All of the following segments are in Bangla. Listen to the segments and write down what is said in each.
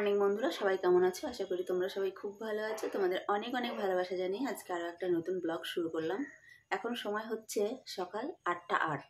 মর্নিং বন্ধুরা, সবাই কেমন আছো? আশা করি তোমরা সবাই খুব ভালো আছো। তোমাদের অনেক অনেক ভালোবাসা জানিয়ে আজকে আরও একটা নতুন ব্লগ শুরু করলাম। এখন সময় হচ্ছে সকাল 8টা 8।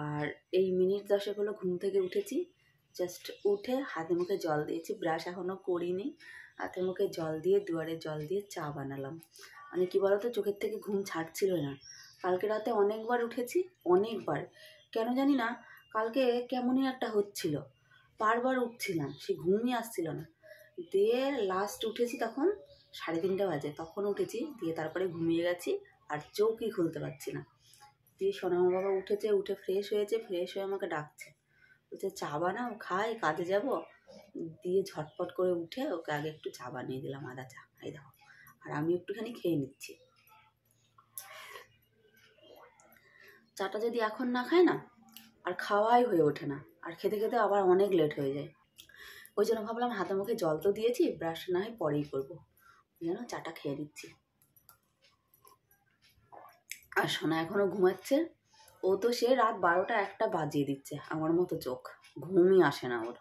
আর এই মিনিট 10 হলো ঘুম থেকে উঠেছি। জাস্ট উঠে হাতে মুখে জল দিয়েছি, ব্রাশ এখনও করিনি। হাতে মুখে জল দিয়ে দুয়ারে জল দিয়ে চা বানালাম। মানে কী বলতো, চোখের থেকে ঘুম ছাড়ছিল না। কালকে রাতে অনেকবার উঠেছি, অনেকবার, কেন জানি না কালকে কেমনই একটা হচ্ছিল, বারবার উঠছিলাম, সে ঘুমই আসছিল না। দিয়ে লাস্ট উঠেছি তখন 3:30 বাজে, তখন উঠেছি, দিয়ে তারপরে ঘুমিয়ে গেছি আর চোখই খুলতে পারছি না। দিয়ে সোনামা বাবা উঠেছে, উঠে ফ্রেশ হয়েছে, ফ্রেশ হয়ে আমাকে ডাকছে, বলছে চা বানাও, খাই, কাজে যাব। দিয়ে ঝটপট করে উঠে ওকে আগে একটু চা বানিয়ে দিলাম, আদা চা, এই দেখো। আর আমি একটুখানি খেয়ে নিচ্ছি। চাটা যদি এখন না খাই না, আর খাওয়াই হয়ে ওঠে না, আর খেতে খেতে আবার অনেক লেট হয়ে যায়। ওই জন্য ভাবলাম হাতে মুখে জল তো দিয়েছি, ব্রাশ না হয় পরেই করবো, ওই জন্য চাটা খেয়ে দিচ্ছি। আর সোনা এখনও ঘুমাচ্ছে। ও তো সে রাত 12টা 1টা বাজিয়ে দিচ্ছে, আমার মতো চোখ, ঘুমই আসে না ওর।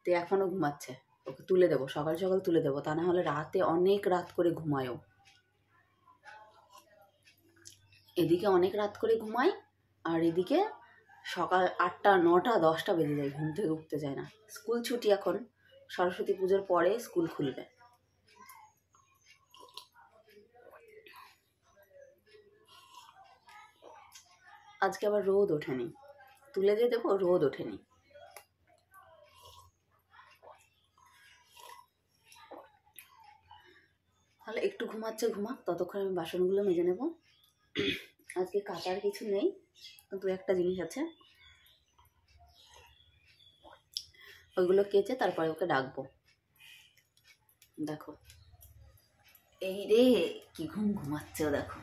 তো এখনও ঘুমাচ্ছে, ওকে তুলে দেবো, সকাল সকাল তুলে দেবো, তা না হলে রাতে অনেক রাত করে ঘুমায়ও। এদিকে অনেক রাত করে ঘুমাই, আর এদিকে সকাল 8টা 9টা 10টা বেজে যায়, ঘুম থেকে উঠতে যায় না। স্কুল ছুটি এখন, সরস্বতী পুজোর পরে স্কুল খুলবে। আজকে আবার রোদ ওঠেনি, তুলে দিয়ে দেবো, রোদ ওঠেনি। তাহলে একটু ঘুমাচ্ছে, ঘুমাক, ততক্ষণ আমি বাসনগুলো মেজে নেব। আজকে কাটার কিছু নেই, কিন্তু একটা জিনিস আছে, ওইগুলো কেচে তারপরে ওকে ডাকবো। দেখো এই রে, কি ঘুম ঘুমাচ্ছে ও, দেখো।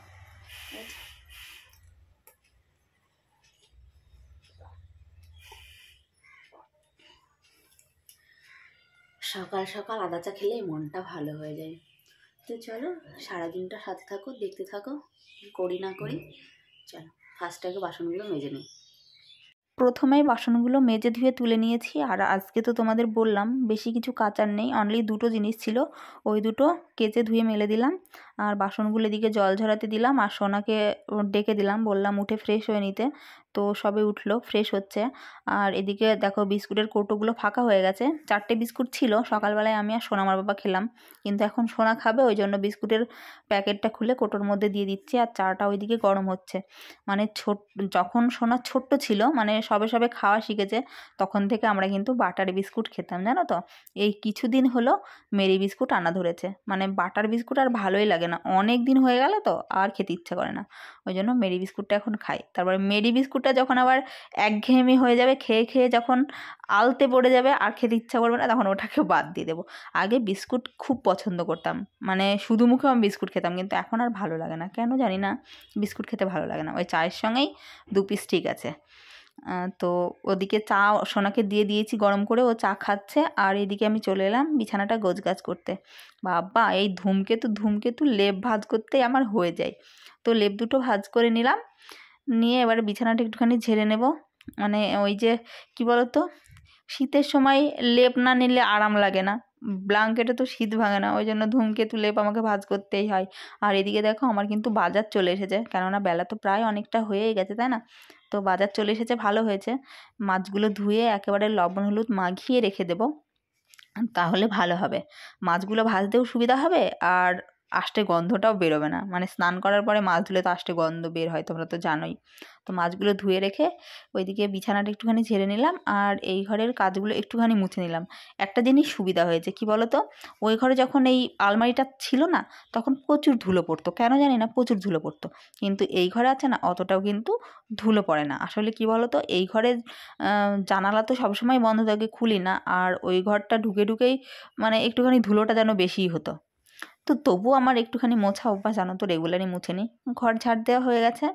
সকাল সকাল আদা চা খেলে মনটা ভালো হয়ে যায়। তো চলো, সারাদিনটা সাথে থাকো, দেখতে থাকো, করি না করি। চলো ফার্স্ট আগে বাসনগুলো মেজে নিই। প্রথমেই বাসনগুলো মেজে ধুয়ে তুলে নিয়েছি। আর আজকে তো তোমাদের বললাম বেশি কিছু কাচার নেই, অনলি দুটো জিনিস ছিল, ওই দুটো কেচে ধুয়ে মেলে দিলাম। আর বাসনগুলো এদিকে জল ঝরাতে দিলাম, আর সোনাকে ডেকে দিলাম, বললাম উঠে ফ্রেশ হয়ে নিতে। তো সবে উঠলো, ফ্রেশ হচ্ছে। আর এদিকে দেখো বিস্কুটের কৌটোগুলো ফাঁকা হয়ে গেছে। 4টে বিস্কুট ছিল, সকালবেলায় আমি আর সোনামার বাবা খেলাম, কিন্তু এখন সোনা খাবে, ওই জন্য বিস্কুটের প্যাকেটটা খুলে কৌটোর মধ্যে দিয়ে দিচ্ছি। আর চাটা ওইদিকে গরম হচ্ছে। মানে যখন সোনা ছোট্ট ছিল, মানে সবে সবে খাওয়া শিখেছে, তখন থেকে আমরা কিন্তু বাটার বিস্কুট খেতাম, জানো তো। এই কিছুদিন হলো মেরি বিস্কুট আনা ধরেছে, মানে বাটার বিস্কুট আর ভালোই লাগে না, অনেক দিন হয়ে গেল তো আর খেতে ইচ্ছে করে না, ওই জন্য মেরি বিস্কুটটা এখন খাই। তারপরে মেরি বিস্কুটটা যখন আবার একঘেয়েমি হয়ে যাবে, খেয়ে খেয়ে যখন আলতে পড়ে যাবে আর খেতে ইচ্ছা করবে না, তখন ওটাকে বাদ দিয়ে দেবো। আগে বিস্কুট খুব পছন্দ করতাম, মানে শুধু মুখে আমি বিস্কুট খেতাম, কিন্তু এখন আর ভালো লাগে না, কেন জানি না, বিস্কুট খেতে ভালো লাগে না। ওই চায়ের সঙ্গেই 2 পিস ঠিক আছে। তো ওদিকে চা সোনাকে দিয়ে দিয়েছি গরম করে, ও চা খাচ্ছে। আর এদিকে আমি চলে এলাম বিছানাটা গোছগাছ করতে। বাবা, এই ধূমকেতু ধূমকেতু লেপ ভাঁজ করতেই আমার হয়ে যায়। তো লেপ দুটো ভাঁজ করে নিলাম, নিয়ে এবারে বিছানাটা একটুখানি ঝেড়ে নেব। মানে ওই যে কি বলতো, শীতের সময় লেপ না নিলে আরাম লাগে না, ব্ল্যাঙ্কেটে তো শীত ভাঙে না, ওই জন্য ধূমকেতু লেপ আমাকে ভাঁজ করতেই হয়। আর এদিকে দেখো আমার কিন্তু বাজার চলে এসেছে, কেননা বেলা তো প্রায় অনেকটা হয়েই গেছে, তাই না। তো বাজার চলে এসেছে, ভালো হয়েছে। মাছগুলো ধুয়ে একেবারে লবণ হলুদ মাখিয়ে রেখে দেবো, তাহলে ভালো হবে। মাছগুলো ভাজতেও সুবিধা হবে, আর আষ্টে গন্ধটাও বেরোবে না। মানে স্নান করার পরে মাছ ধুলে তো আষ্টে গন্ধ বের হয়, তোমরা তো জানোই। তো মাছগুলো ধুয়ে রেখে ওইদিকে বিছানাটা একটুখানি ঝেড়ে নিলাম, আর এই ঘরের কাজগুলো একটুখানি মুছে নিলাম। একটা জিনিস সুবিধা হয়েছে, কি বলো তো, ওই ঘরে যখন এই আলমারিটা ছিল না, তখন প্রচুর ধুলো পড়তো, কেন জানি না প্রচুর ধুলো পড়তো। কিন্তু এই ঘরে আছে না, অতটাও কিন্তু ধুলো পড়ে না। আসলে কি বলো তো, এই ঘরের জানালা তো সবসময় বন্ধ থাকে, খুলি না, আর ওই ঘরটা ঢুকে ঢুকেই মানে একটুখানি ধুলোটা যেন বেশিই হতো। তো তবুও আমার একটুখানি মোছা অভ্যাস, জানো তো, রেগুলারই মুছে নিই। ঘর ঝাড় দেওয়া হয়ে গেছে,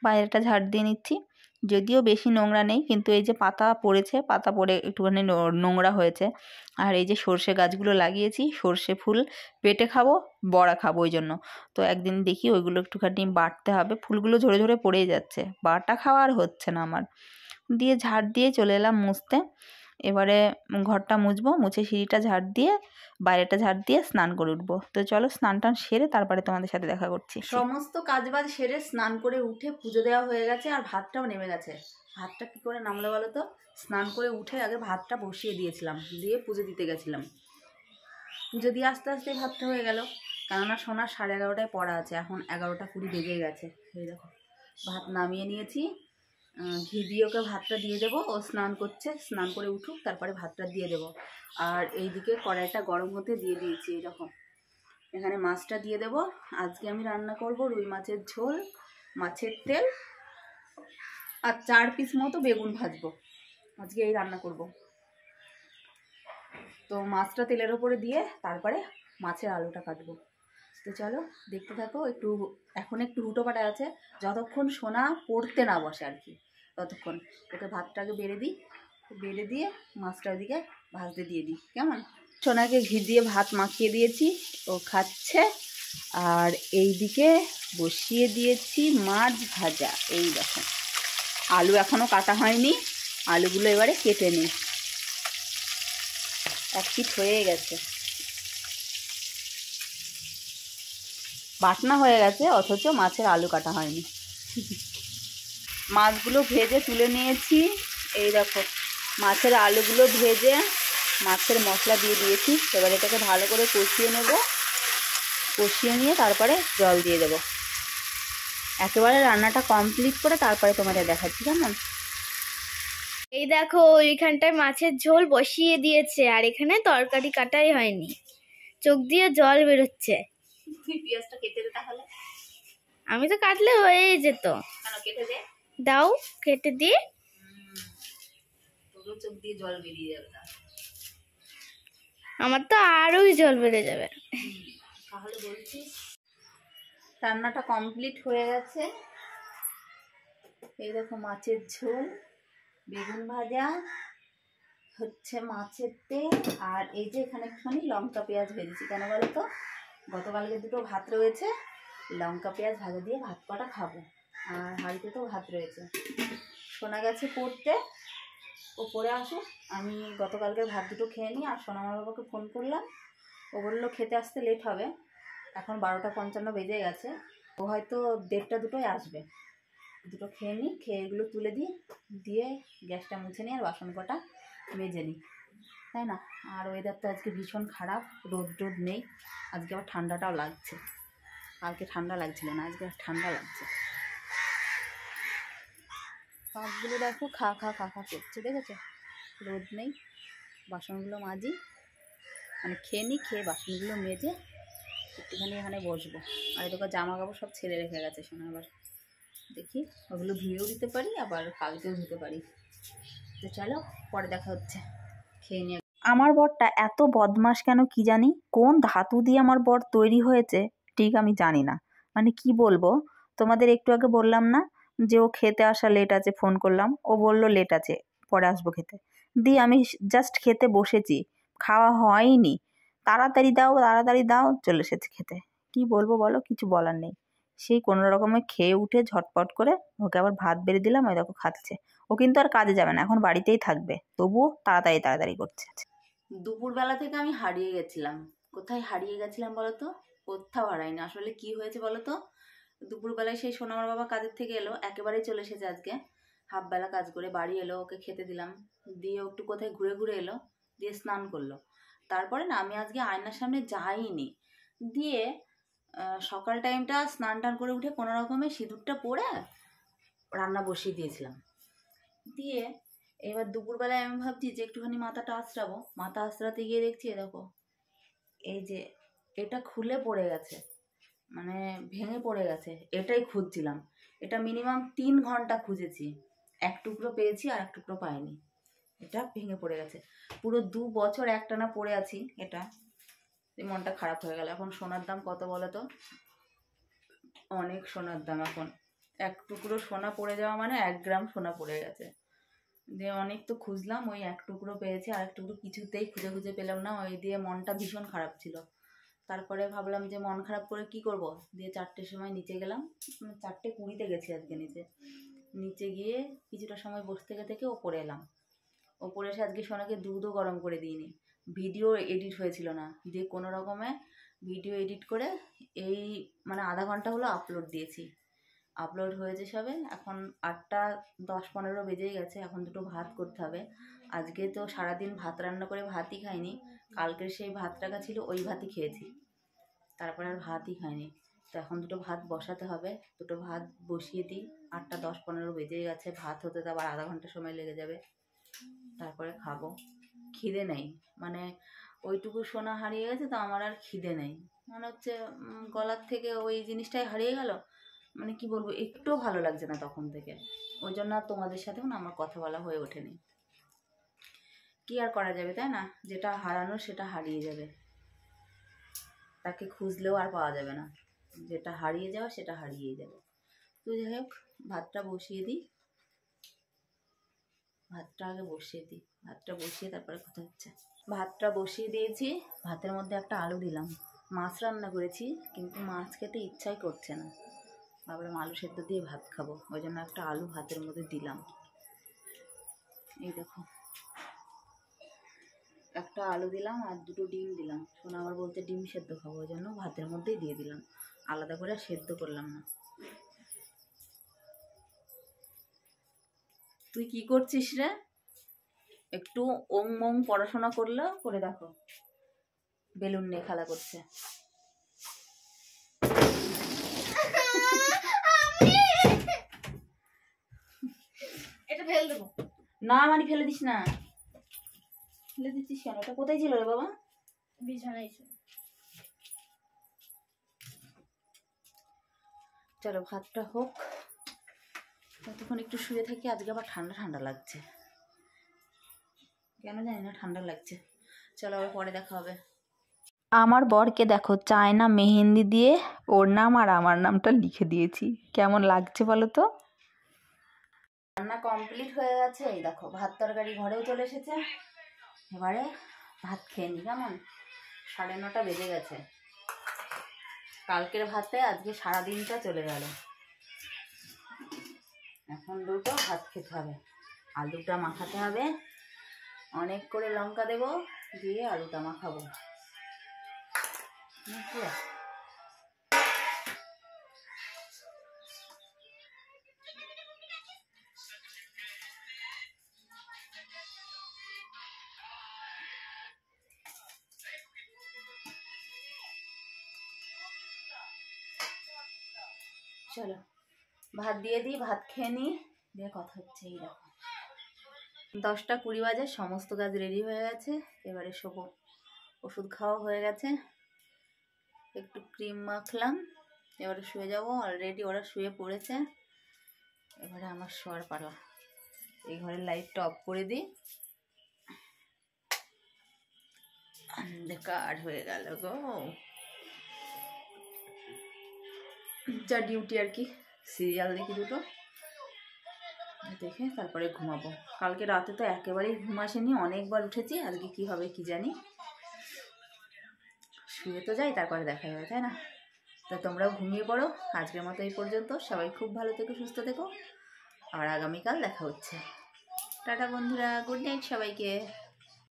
বাইরেটা ঝাড় দিয়ে নিচ্ছি। যদিও বেশি নোংরা নেই, কিন্তু এই যে পাতা পড়েছে, পাতা পড়ে একটুখানি নোংরা হয়েছে। আর এই যে সর্ষে গাছগুলো লাগিয়েছি, সর্ষে ফুল পেটে খাবো, বড়া খাবো, ওই জন্য। তো একদিন দেখি ওইগুলো একটুখানি বাটতে হবে, ফুলগুলো ঝরে ঝরে পড়েই যাচ্ছে, বাটা খাওয়া আর হচ্ছে না আমার। দিয়ে ঝাড় দিয়ে চলে এলাম মুছতে। এবারে ঘরটা মুছবো, মুছে সিঁড়িটা ঝাড় দিয়ে বাইরেটা ঝাড় দিয়ে স্নান করে উঠবো। তো চলো স্নান টান সেরে তারপরে তোমাদের সাথে দেখা করছি। সমস্ত কাজবাজ সেরে স্নান করে উঠে পুজো দেওয়া হয়ে গেছে, আর ভাতটাও নেমে গেছে। ভাতটা কি করে নামলো বলো তো? স্নান করে উঠে আগে ভাতটা বসিয়ে দিয়েছিলাম, দিয়ে পুজো দিতে গেছিলাম। পুজো দিয়ে আস্তে আস্তে ভাতটা হয়ে গেল, কেননা সোনার 11:30টায় পড়া আছে, এখন 11:20 বেজে গেছে। এই দেখো ভাত নামিয়ে নিয়েছি, ঘি দিয়ে ওকে ভাতটা দিয়ে দেবো। ও স্নান করছে, স্নান করে উঠুক তারপরে ভাতটা দিয়ে দেবো। আর এইদিকে কড়াইটা গরম হতে দিয়ে দিয়েছি। এরকম এখানে মাছটা দিয়ে দেবো। আজকে আমি রান্না করব রুই মাছের ঝোল, মাছের তেল আর 4 পিস মতো বেগুন ভাজবো। আজকে এই রান্না করব। তো মাছটা তেলের ওপরে দিয়ে তারপরে মাছের আলুটা কাটবো। তো চলো দেখতে থাকো। এখন একটু হুটোপাটা আছে, যতক্ষণ সোনা পড়তে না বসে আর কি, ততক্ষণ ওকে ভাতটাকে বেড়ে দিয়ে মাছটা ওদিকে ভাজতে দিয়ে দিই। কেমন? সোনাকে ঘি দিয়ে ভাত মাখিয়ে দিয়েছি, ও খাচ্ছে। আর এইদিকে বসিয়ে দিয়েছি মাছ ভাজা। এই দেখো আলু এখনও কাটা হয়নি, আলুগুলো এবারে কেটে নিই। এক পিঠ হয়ে গেছে, বাটনা হয়ে গেছে, অথচ মাছের আলু কাটা হয়নি। মাছগুলো ভেজে তুলে নিয়েছি। এই দেখো মাছের আলুগুলো ভেজে মাছের মশলা দিয়ে দিয়েছি। এবার এটাকে ভালো করে কষিয়ে নেব, কষিয়ে নিয়ে তারপরে জল দিয়ে দেব। একেবারে রান্নাটা কমপ্লিট করে তারপরে তোমাদের দেখাচ্ছি। কেমন? এই দেখো ওইখানটায় মাছের ঝোল বসিয়ে দিয়েছে, আর এখানে তরকারি কাটাই হয়নি, চোখ দিয়ে জল বেরোচ্ছে। তুই পেঁয়াজটা কেটে দে তাহলে। আমি তো কাটলে হয়েই যেত। কেন কেটে দে? দাও কেটে দিয়ে। তোর চোখ দিয়ে জল বেরিয়ে যাবে না? আমার তো আরোই জল বেড়ে যাবে। তাহলে বলছিস। রান্নাটা কমপ্লিট হয়ে গেছে। এই দেখো মাছের ঝোল, বেগুন ভাজা, হচ্ছে মাছের তেল, আর এই যে এখানে একটুখানি লঙ্কা পেঁয়াজ ভেজেছি। কেন বলো তো? গতকালকে দুটো ভাত রয়েছে, লঙ্কা পেঁয়াজ ভাজা দিয়ে ভাত কটা খাবো। আর হাঁড়িতে তো ভাত রয়েছে। সোনা গেছে পড়তে, ও পড়ে আসুক, আমি গতকালকে ভাত দুটো খেয়ে নিই। আর সোনা আমার বাবাকে ফোন করলাম, ও বললো খেতে আসতে লেট হবে, এখন 12:55 বেজে গেছে, ও হয়তো 1:30-2টোয় আসবে। দুটো খেয়ে নিই, খেয়ে এগুলো তুলে দিই, দিয়ে গ্যাসটা মুছে নিই আর বাসন কটা মেজে নিই, তাই না? আর ওয়েদারটা আজকে ভীষণ খারাপ, রোদ নেই। আজকে আবার ঠান্ডাটাও লাগছে, কালকে ঠান্ডা লাগছিল না, আজকে ঠান্ডা লাগছে। পাকগুলো দেখো খা খা খা খা করছে, দেখেছো? রোদ নেই। বাসনগুলো মাজি, মানে খেয়ে নিই, খেয়ে বাসনগুলো মেজে একটুখানি এখানে বসবো। আর এদিকে জামা কাপড় সব ছেড়ে রেখে গেছে শোনা, আবার দেখি ওগুলো ধুয়েও দিতে পারি, আবার কালকেও ধুতে পারি। তো চলো পরে দেখা হচ্ছে, খেয়ে নিয়ে। আমার বরটা এত বদমাশ কেন কি জানি, কোন ধাতু দিয়ে আমার বর তৈরি হয়েছে ঠিক আমি জানি না। মানে কি বলবো, তোমাদের একটু আগে বললাম না যে ও খেতে আসা লেট আছে, ফোন করলাম, ও বলল লেট আছে, পরে আসবো খেতে। দিয়ে আমি জাস্ট খেতে বসেছি, খাওয়া হয়নি, তাড়াতাড়ি দাও তাড়াতাড়ি দাও, চলে এসেছে খেতে। কি বলবো বলো, কিছু বলার নেই। সেই কোনো রকমে খেয়ে উঠে ঝটপট করে ওকে আবার ভাত বেড়ে দিলাম, ওই দেখো খাচ্ছে। ও কিন্তু আর কাজে যাবে না, এখন বাড়িতেই থাকবে, তবুও তাড়াতাড়ি তাড়াতাড়ি করছে। দুপুরবেলা থেকে আমি হারিয়ে গেছিলাম। কোথায় হারিয়ে গেছিলাম বলো তো? কোথাও হারাইনি। আসলে কি হয়েছে বলো তো? দুপুরবেলায় সেই সোনামার বাবা কাজের থেকে এলো, একেবারেই চলে এসেছে আজকে, হাফবেলা কাজ করে বাড়ি এলো, ওকে খেতে দিলাম, দিয়ে একটু কোথায় ঘুরে ঘুরে এলো, দিয়ে স্নান করলো। তারপরে না আমি আজকে আয়নার সামনে যাইনি, দিয়ে সকাল টাইমটা স্নান টান করে উঠে কোনো রকমে সিঁদুরটা পরে রান্না বসিয়ে দিয়েছিলাম। দিয়ে এবার দুপুরবেলায় আমি ভাবছি যে একটুখানি মাথাটা আঁচড়াবো, মাথা আঁচড়াতে গিয়ে দেখছি দেখো এই যে এটা খুলে পড়ে গেছে, মানে ভেঙে পড়ে গেছে। এটাই খুঁজছিলাম, এটা মিনিমাম 3 ঘন্টা খুঁজেছি, এক টুকরো পেয়েছি আর এক টুকরো পাইনি। এটা ভেঙে পড়ে গেছে, পুরো 2 বছর একটানা পড়ে আছি। এটা মনটা খারাপ হয়ে গেল। এখন সোনার দাম কত বলো তো? অনেক সোনার দাম এখন। এক টুকরো সোনা পড়ে যাওয়া মানে 1 গ্রাম সোনা পড়ে গেছে। দিয়ে অনেক তো খুঁজলাম, ওই এক টুকরো পেয়েছি, আর এক টুকরো কিছুতেই খুঁজে খুঁজে পেলাম না। ওই দিয়ে মনটা ভীষণ খারাপ ছিল। তারপরে ভাবলাম যে মন খারাপ করে কি করব, দিয়ে 4টের সময় নিচে গেলাম, 4:20 গেছি আজকে নিচে গিয়ে কিছুটা সময় বসে থেকে ওপরে এলাম। ওপরে এসে আজকে সোনাকে দুধও গরম করে দিইনি, ভিডিও এডিট হয়েছিল না, দিয়ে কোনো রকমে ভিডিও এডিট করে এই মানে আধা ঘন্টা হলো আপলোড দিয়েছি। আপলোড হয়েছে সবে, এখন 8:10-15 বেজেই গেছে। এখন দুটো ভাত করতে হবে। আজকে তো সারাদিন ভাত রান্না করে ভাতই খাইনি, কালকের সেই ভাত টাকা ছিল ওই ভাতই খেয়েছি, তারপরে আর ভাতই খাইনি। তো এখন দুটো ভাত বসাতে হবে, দুটো ভাত বসিয়ে দিই। 8:10-15 বেজেই গেছে, ভাত হতে তো আবার আধা ঘন্টা সময় লেগে যাবে, তারপরে খাবো। খিদে নেই, মানে ওইটুকু সোনা হারিয়ে গেছে তো আমার আর খিদে নেই, মনে হচ্ছে গলার থেকে ওই জিনিসটাই হারিয়ে গেল, মানে কি বলবো, একটুও ভালো লাগছে না তখন থেকে। ওই জন্য আর তোমাদের সাথেও না আমার কথা বলা হয়ে ওঠেনি। কি আর করা যাবে, তাই না? যেটা হারানোর সেটা হারিয়ে যাবে, তাকে খুঁজলেও আর পাওয়া যাবে না। যেটা হারিয়ে যাওয়া সেটা হারিয়েই যাবে। তো যাই হোক, ভাতটা বসিয়ে দিই, ভাতটা আগে বসিয়ে দিই, ভাতটা বসিয়ে তারপরে কথা হচ্ছে। ভাতটা বসিয়ে দিয়েছি, ভাতের মধ্যে একটা আলু দিলাম। মাছ রান্না করেছি কিন্তু মাছ খেতে ইচ্ছাই করছে না, ভাবলাম আলু সেদ্ধ দিয়ে ভাত খাবো, ওই জন্য একটা আলু ভাতের মধ্যে দিলাম। এই দেখো, একটা আলু দিলাম আর দুটো ডিম দিলাম। শোনা আবার বলতে ডিম সেদ্ধ খাবো, ওই জন্য ভাতের মধ্যেই দিয়ে দিলাম, আলাদা করে সেদ্ধ করলাম না। তুই কি করছিস রে? একটু ওং মং পড়াশোনা করলে করে দেখো, বেলুন নিয়ে খেলা করছে। এটা ফেলে দেবো না, মানে ফেলে দিস না। ফেলে দিচ্ছিস কেন? এটা কোথায় ছিল রে বাবা? বিছানায় ছিল। চলো ভাতটা হোক, ততক্ষণ একটু শুয়ে থাকি। আজকে আবার ঠান্ডা ঠান্ডা লাগছে, কেন জানি না ঠান্ডা লাগছে। চলো আবার পরে দেখা হবে। আমার বরকে দেখো চায়না মেহেন্দি দিয়ে ওর নাম আর আমার নামটা লিখে দিয়েছি, কেমন লাগছে বলো তো? রান্না কমপ্লিট হয়ে গেছে, এই দেখো ভাত তরকারি ঘরেও চলে এসেছে। এবারে ভাত খেয়ে নি, কেমন 9:30 বেজে গেছে। কালকের ভাতে আজকে সারাদিনটা চলে গেল। এখন দুটো ভাত খেতে হবে, আলুটা মাখাতে হবে, অনেক করে লঙ্কা দেবো, দিয়ে আলুটা মাখাবো। চলো ভাত দিয়ে দিই, ভাত খেয়ে নিই, দিয়ে কথা হচ্ছে। এই দেখো 10:20 বাজে, সমস্ত কাজ রেডি হয়ে গেছে, এবারে শোবো। ওষুধ খাওয়া হয়ে গেছে, একটু ক্রিম মাখলাম, এবারে শুয়ে যাবো। অলরেডি ওরা শুয়ে পড়েছে, এবারে আমার শোয়ার পালা। এই ঘরের লাইটটা অফ করে দিই, অন্ধকার হয়ে গেল গো। যা ডিউটি আর কি, সিরিয়াল দেখি দুটো, দেখে তারপরে ঘুমাবো। কালকে রাতে তো একেবারেই ঘুম আসেনি, অনেকবার উঠেছি, আজকে কি হবে কি জানি। শুয়ে তো যাই, তারপরে দেখা যাবে, তাই না? তো তোমরাও ঘুমিয়ে পড়ো। আজকের মতো এই পর্যন্ত। সবাই খুব ভালো থেকো, সুস্থ থেকো, আর আগামীকাল দেখা হচ্ছে। টাটা বন্ধুরা, গুড নাইট সবাইকে।